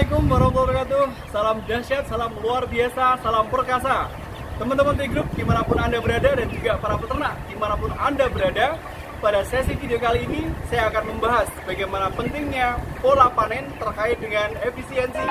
Assalamualaikum warahmatullahi wabarakatuh. Salam dahsyat, salam luar biasa, salam perkasa. Teman-teman T-Group dimanapun Anda berada dan juga para peternak dimanapun Anda berada. Pada sesi video kali ini saya akan membahas bagaimana pentingnya pola panen terkait dengan efisiensi.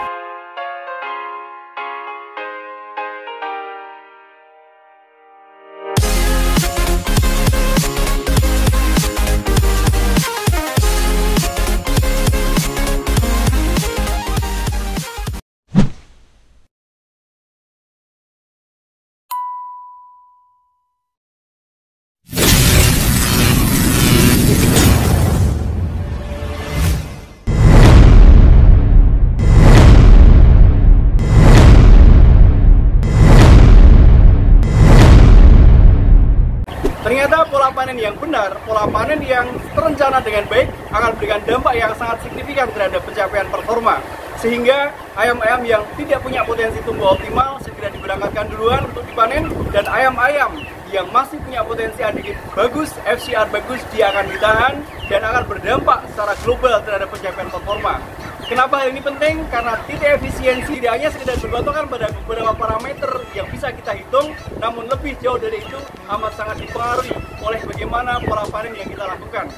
Ternyata pola panen yang benar, pola panen yang terencana dengan baik akan memberikan dampak yang sangat signifikan terhadap pencapaian performa. Sehingga ayam-ayam yang tidak punya potensi tumbuh optimal segera diberangkatkan duluan untuk dipanen, dan ayam-ayam yang masih punya potensi ADG bagus, FCR bagus, dia akan ditahan dan akan berdampak secara global terhadap pencapaian performa. Kenapa hal ini penting? Karena titik efisiensi tidak hanya sekedar berpatokan pada beberapa parameter yang bisa kita hitung, namun lebih jauh dari itu amat sangat dipengaruhi oleh bagaimana pola panen yang kita lakukan.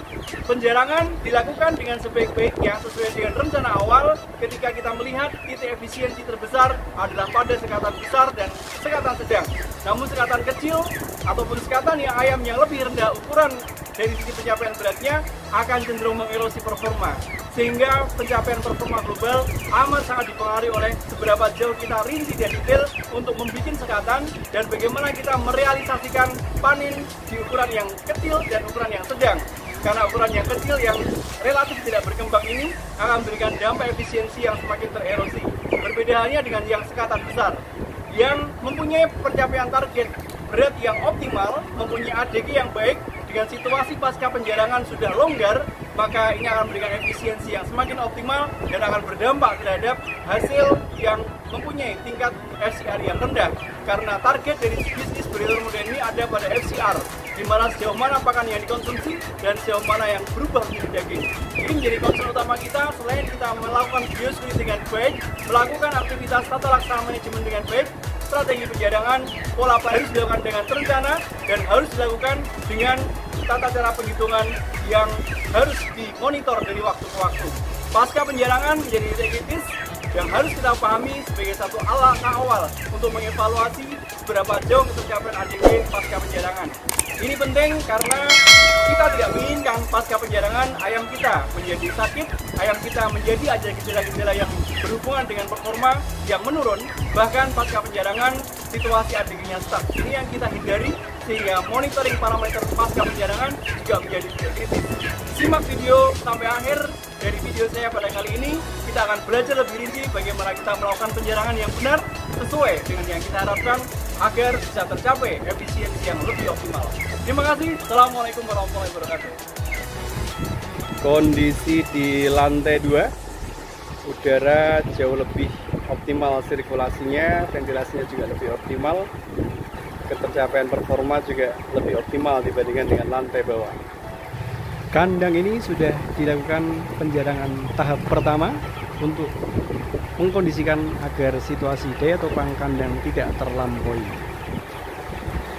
Penjarangan dilakukan dengan sebaik-baiknya sesuai dengan rencana awal ketika kita melihat titik efisiensi terbesar adalah pada sekatan besar dan sekatan sedang. Namun sekatan kecil ataupun sekatan yang ayam yang lebih rendah ukuran dari sisi pencapaian beratnya akan cenderung mengerosi performa, sehingga pencapaian performa global amat sangat dipengaruhi oleh seberapa jauh kita rinci dan detail untuk membuat sekatan dan bagaimana kita merealisasikan panen di ukuran yang kecil dan ukuran yang sedang. Karena ukuran yang kecil yang relatif tidak berkembang ini akan memberikan dampak efisiensi yang semakin tererosi. Berbeda halnya dengan yang sekatan besar yang mempunyai pencapaian target berat yang optimal, mempunyai ADG yang baik, dengan situasi pasca penjarangan sudah longgar, maka ini akan memberikan efisiensi yang semakin optimal dan akan berdampak terhadap hasil yang mempunyai tingkat FCR yang rendah. Karena target dari bisnis broiler modern ini ada pada FCR, di mana sejauh mana pakan yang dikonsumsi dan sejauh mana yang berubah menjadi daging. Ini menjadi concern utama kita. Selain kita melakukan biosecurity dengan baik, melakukan aktivitas tata laksana manajemen dengan baik, strategi penjarangan, pola panen harus dilakukan dengan terencana dan harus dilakukan dengan tata cara penghitungan yang harus dimonitor dari waktu ke waktu. Pasca penjarangan menjadi titik kritis yang harus kita pahami sebagai satu langkah awal untuk mengevaluasi seberapa jauh pencapaian ADG pasca penjarangan. Ini penting karena kita tidak menginginkan pasca penjarangan ayam kita menjadi sakit, ayam kita menjadi ada gejala-gejala yang berhubungan dengan performa yang menurun, bahkan pasca penjarangan situasi ADG-nya stuck. Ini yang kita hindari, sehingga monitoring parameter pasca penjarangan juga menjadi kritis. Simak video sampai akhir. Dari video saya pada kali ini, kita akan belajar lebih rinci bagaimana kita melakukan penjarangan yang benar sesuai dengan yang kita harapkan agar bisa tercapai efisiensi yang lebih optimal. Terima kasih. Assalamualaikum warahmatullahi wabarakatuh. Kondisi di lantai 2, udara jauh lebih optimal sirkulasinya, ventilasinya juga lebih optimal, ketercapaian performa juga lebih optimal dibandingkan dengan lantai bawah. Kandang ini sudah dilakukan penjarangan tahap pertama untuk mengkondisikan agar situasi daya topang kandang tidak terlampaui.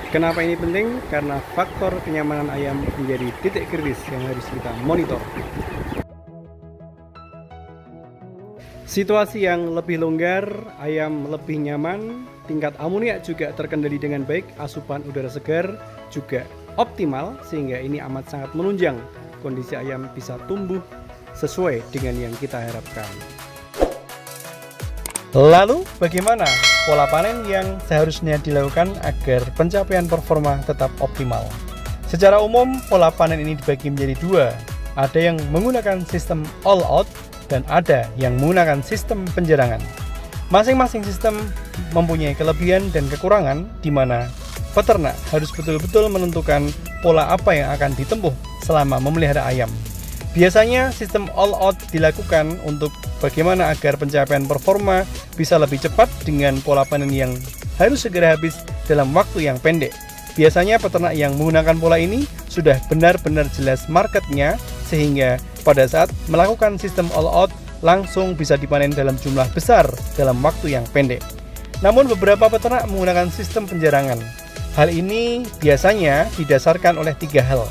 Kenapa ini penting? Karena faktor kenyamanan ayam menjadi titik kritis yang harus kita monitor. Situasi yang lebih longgar, ayam lebih nyaman, tingkat amoniak juga terkendali dengan baik, asupan udara segar juga optimal, sehingga ini amat sangat menunjang kondisi ayam bisa tumbuh sesuai dengan yang kita harapkan. Lalu bagaimana pola panen yang seharusnya dilakukan agar pencapaian performa tetap optimal? Secara umum pola panen ini dibagi menjadi dua. Ada yang menggunakan sistem all out dan ada yang menggunakan sistem penjarangan. Masing-masing sistem mempunyai kelebihan dan kekurangan, di mana peternak harus betul-betul menentukan pola apa yang akan ditempuh selama memelihara ayam. Biasanya sistem all out dilakukan untuk bagaimana agar pencapaian performa bisa lebih cepat dengan pola panen yang harus segera habis dalam waktu yang pendek. Biasanya peternak yang menggunakan pola ini sudah benar-benar jelas marketnya, sehingga pada saat melakukan sistem all out langsung bisa dipanen dalam jumlah besar dalam waktu yang pendek. Namun beberapa peternak menggunakan sistem penjarangan. Hal ini biasanya didasarkan oleh 3 hal.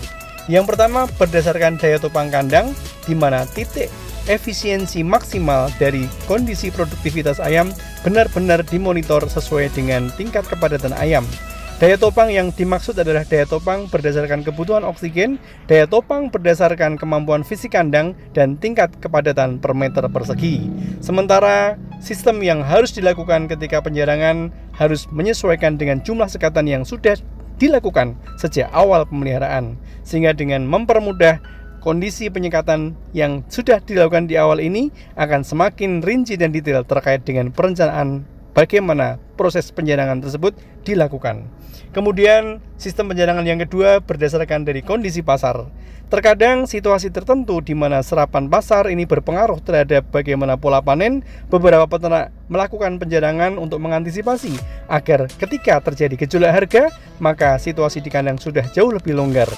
Yang pertama berdasarkan daya topang kandang, di mana titik efisiensi maksimal dari kondisi produktivitas ayam benar-benar dimonitor sesuai dengan tingkat kepadatan ayam. Daya topang yang dimaksud adalah daya topang berdasarkan kebutuhan oksigen, daya topang berdasarkan kemampuan fisik kandang, dan tingkat kepadatan per meter persegi. Sementara sistem yang harus dilakukan ketika penjarangan harus menyesuaikan dengan jumlah sekatan yang sudah dilakukan sejak awal pemeliharaan, sehingga dengan mempermudah kondisi penyekatan yang sudah dilakukan di awal ini akan semakin rinci dan detail terkait dengan perencanaan bagaimana proses penjarangan tersebut dilakukan. Kemudian sistem penjarangan yang kedua berdasarkan dari kondisi pasar. Terkadang situasi tertentu di mana serapan pasar ini berpengaruh terhadap bagaimana pola panen, beberapa peternak melakukan penjarangan untuk mengantisipasi agar ketika terjadi gejolak harga, maka situasi di kandang sudah jauh lebih longgar.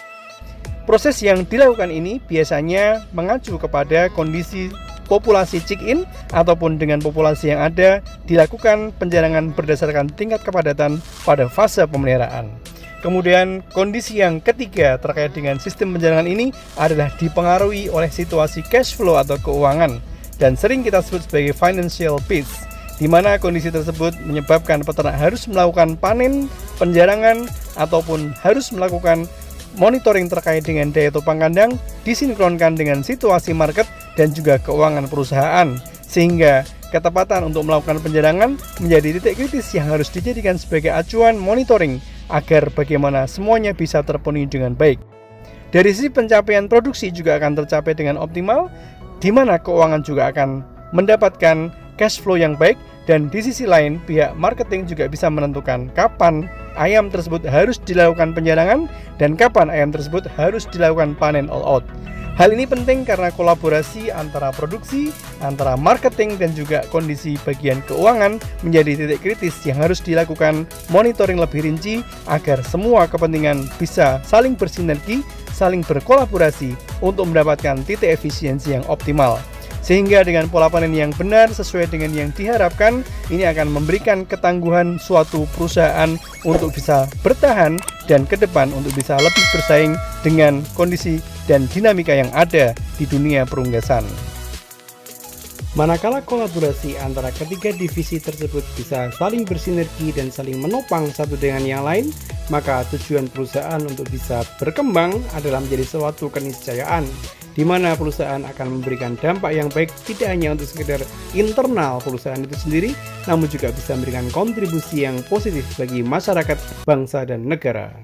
Proses yang dilakukan ini biasanya mengacu kepada kondisi populasi chick-in ataupun dengan populasi yang ada, dilakukan penjarangan berdasarkan tingkat kepadatan pada fase pemeliharaan. Kemudian kondisi yang ketiga terkait dengan sistem penjarangan ini adalah dipengaruhi oleh situasi cash flow atau keuangan, dan sering kita sebut sebagai financial piece, di mana kondisi tersebut menyebabkan peternak harus melakukan panen, penjarangan, ataupun harus melakukan monitoring terkait dengan daya topang kandang disinkronkan dengan situasi market dan juga keuangan perusahaan, sehingga ketepatan untuk melakukan penjarangan menjadi titik kritis yang harus dijadikan sebagai acuan monitoring agar bagaimana semuanya bisa terpenuhi dengan baik. Dari sisi pencapaian produksi juga akan tercapai dengan optimal, di mana keuangan juga akan mendapatkan cash flow yang baik, dan di sisi lain pihak marketing juga bisa menentukan kapan ayam tersebut harus dilakukan penjarangan dan kapan ayam tersebut harus dilakukan panen all out. Hal ini penting karena kolaborasi antara produksi, antara marketing, dan juga kondisi bagian keuangan menjadi titik kritis yang harus dilakukan monitoring lebih rinci agar semua kepentingan bisa saling bersinergi, saling berkolaborasi untuk mendapatkan titik efisiensi yang optimal. Sehingga dengan pola panen yang benar sesuai dengan yang diharapkan, ini akan memberikan ketangguhan suatu perusahaan untuk bisa bertahan dan ke depan untuk bisa lebih bersaing dengan kondisi dan dinamika yang ada di dunia perunggasan. Manakala kolaborasi antara ketiga divisi tersebut bisa saling bersinergi dan saling menopang satu dengan yang lain, maka tujuan perusahaan untuk bisa berkembang adalah menjadi suatu keniscayaan, di mana perusahaan akan memberikan dampak yang baik tidak hanya untuk sekedar internal perusahaan itu sendiri, namun juga bisa memberikan kontribusi yang positif bagi masyarakat, bangsa, dan negara.